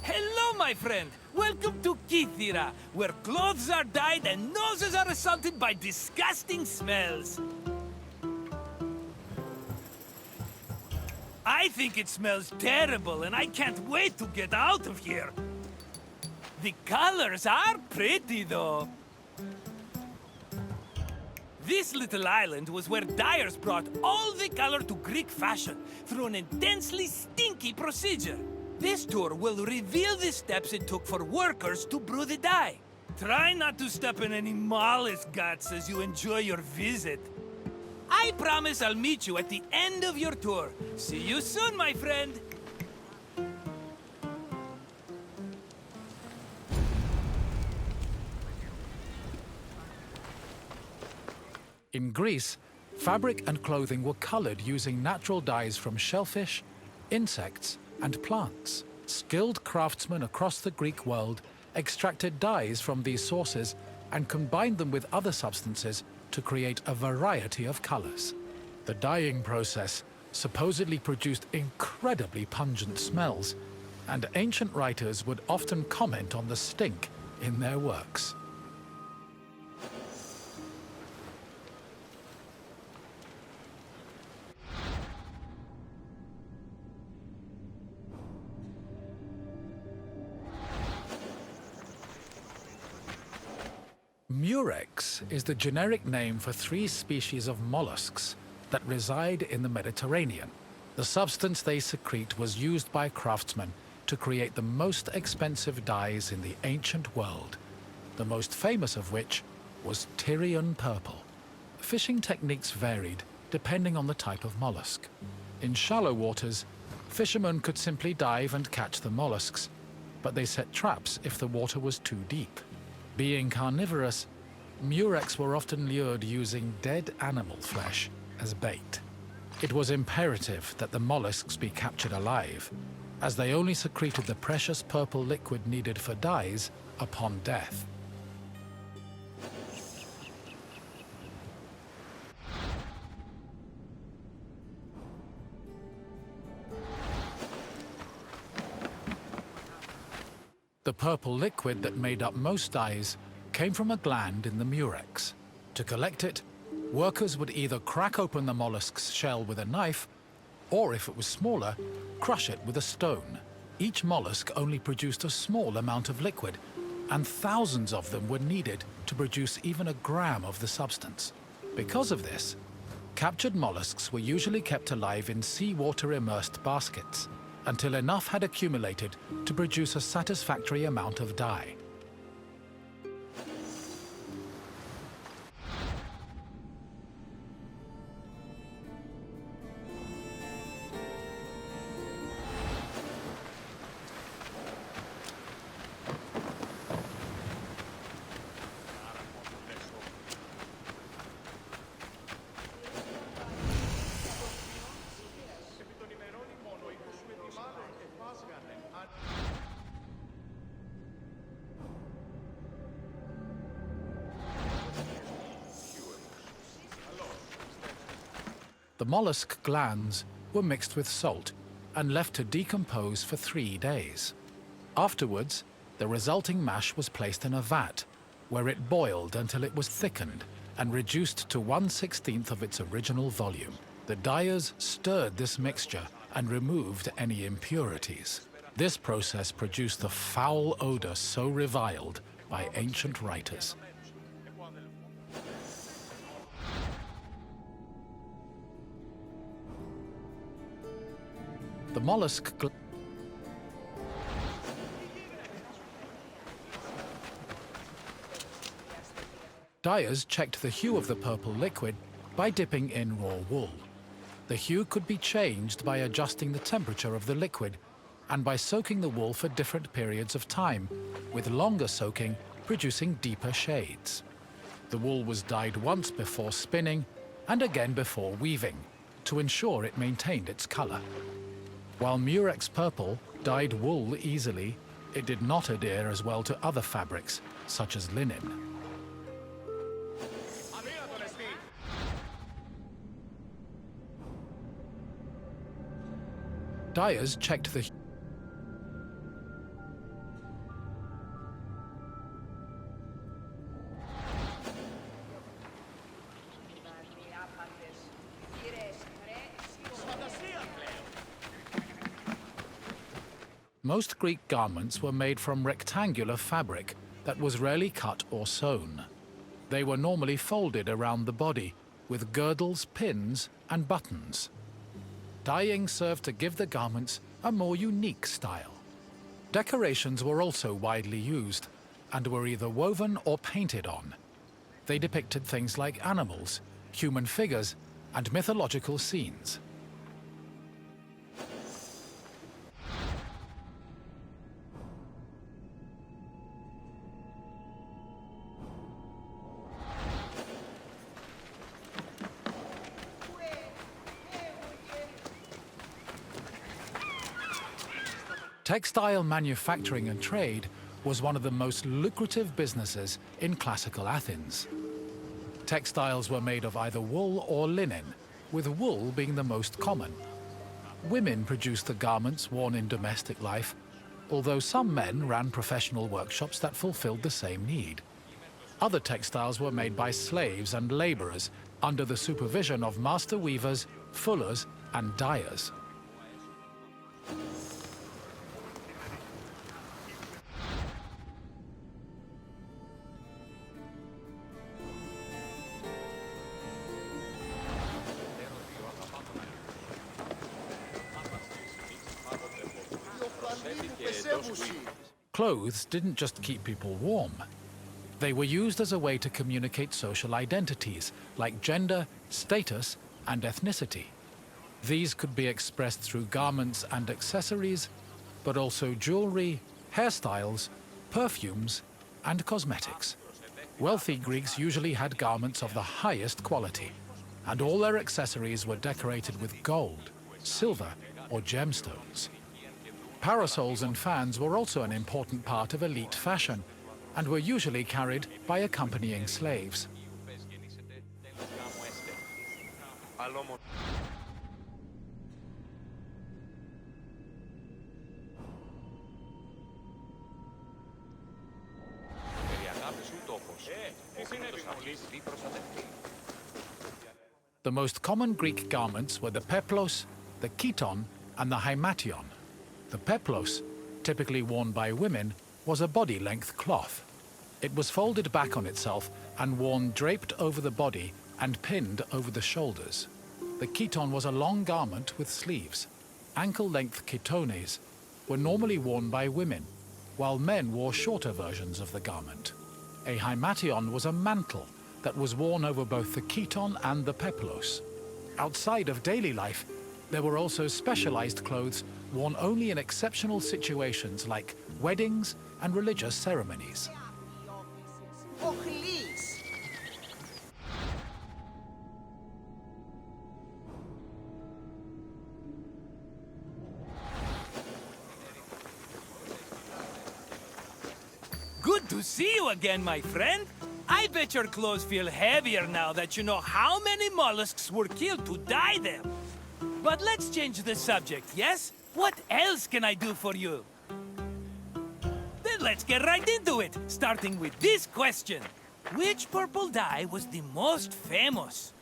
Hello, my friend! Welcome to Kithira, where clothes are dyed and noses are assaulted by disgusting smells. I think it smells terrible, and I can't wait to get out of here. The colors are pretty, though. This little island was where dyers brought all the color to Greek fashion through an intensely stinky procedure. This tour will reveal the steps it took for workers to brew the dye. Try not to step in any mollusk guts as you enjoy your visit. I promise I'll meet you at the end of your tour. See you soon, my friend. In Greece, fabric and clothing were colored using natural dyes from shellfish, insects, and plants. Skilled craftsmen across the Greek world extracted dyes from these sources and combined them with other substances to create a variety of colors. The dyeing process supposedly produced incredibly pungent smells, and ancient writers would often comment on the stink in their works. Murex is the generic name for 3 species of mollusks that reside in the Mediterranean. The substance they secrete was used by craftsmen to create the most expensive dyes in the ancient world, the most famous of which was Tyrian purple. Fishing techniques varied depending on the type of mollusk. In shallow waters, fishermen could simply dive and catch the mollusks, but they set traps if the water was too deep. Being carnivorous, murex were often lured using dead animal flesh as bait. It was imperative that the mollusks be captured alive, as they only secreted the precious purple liquid needed for dyes upon death. The purple liquid that made up most dyes came from a gland in the murex. To collect it, workers would either crack open the mollusk's shell with a knife, or if it was smaller, crush it with a stone. Each mollusk only produced a small amount of liquid, and thousands of them were needed to produce even a gram of the substance. Because of this, captured mollusks were usually kept alive in seawater immersed baskets, until enough had accumulated to produce a satisfactory amount of dye. The mollusk glands were mixed with salt and left to decompose for 3 days. Afterwards, the resulting mash was placed in a vat, where it boiled until it was thickened and reduced to 1/16 of its original volume. The dyers stirred this mixture and removed any impurities. This process produced the foul odor so reviled by ancient writers. The mollusk dyers checked the hue of the purple liquid by dipping in raw wool. The hue could be changed by adjusting the temperature of the liquid and by soaking the wool for different periods of time, with longer soaking producing deeper shades. The wool was dyed once before spinning and again before weaving, to ensure it maintained its color. While Murex purple dyed wool easily, it did not adhere as well to other fabrics, such as linen. Dyers checked the Most Greek garments were made from rectangular fabric that was rarely cut or sewn. They were normally folded around the body, with girdles, pins, and buttons. Dyeing served to give the garments a more unique style. Decorations were also widely used, and were either woven or painted on. They depicted things like animals, human figures, and mythological scenes. Textile manufacturing and trade was one of the most lucrative businesses in classical Athens. Textiles were made of either wool or linen, with wool being the most common. Women produced the garments worn in domestic life, although some men ran professional workshops that fulfilled the same need. Other textiles were made by slaves and laborers under the supervision of master weavers, fullers, and dyers. Clothes didn't just keep people warm. They were used as a way to communicate social identities like gender, status, and ethnicity. These could be expressed through garments and accessories, but also jewelry, hairstyles, perfumes, and cosmetics. Wealthy Greeks usually had garments of the highest quality, and all their accessories were decorated with gold, silver, or gemstones. Parasols and fans were also an important part of elite fashion, and were usually carried by accompanying slaves. The most common Greek garments were the peplos, the chiton, and the hymation. The peplos, typically worn by women, was a body-length cloth. It was folded back on itself and worn draped over the body and pinned over the shoulders. The chiton was a long garment with sleeves. Ankle-length chitones were normally worn by women, while men wore shorter versions of the garment. A hymation was a mantle that was worn over both the chiton and the peplos. Outside of daily life, there were also specialized clothes worn only in exceptional situations like weddings and religious ceremonies. Good to see you again, my friend. I bet your clothes feel heavier now that you know how many mollusks were killed to dye them. But let's change the subject, yes? What else can I do for you? Then let's get right into it, starting with this question. Which purple dye was the most famous?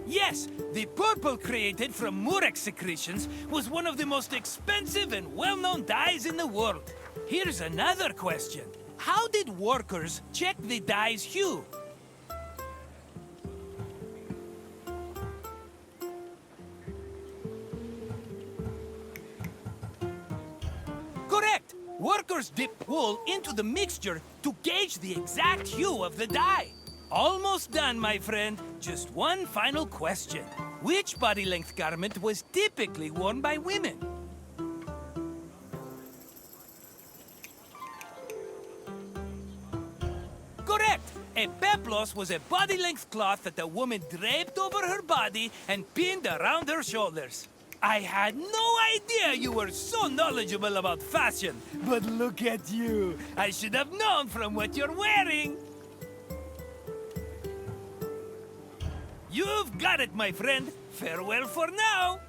Yes, the purple created from murex secretions was one of the most expensive and well-known dyes in the world. Here's another question. How did workers check the dye's hue? Correct! Workers dipped wool into the mixture to gauge the exact hue of the dye. Almost done, my friend. Just one final question. Which body-length garment was typically worn by women? Correct! A peplos was a body-length cloth that a woman draped over her body and pinned around her shoulders. I had no idea you were so knowledgeable about fashion, but look at you. I should have known from what you're wearing. You've got it, my friend. Farewell for now.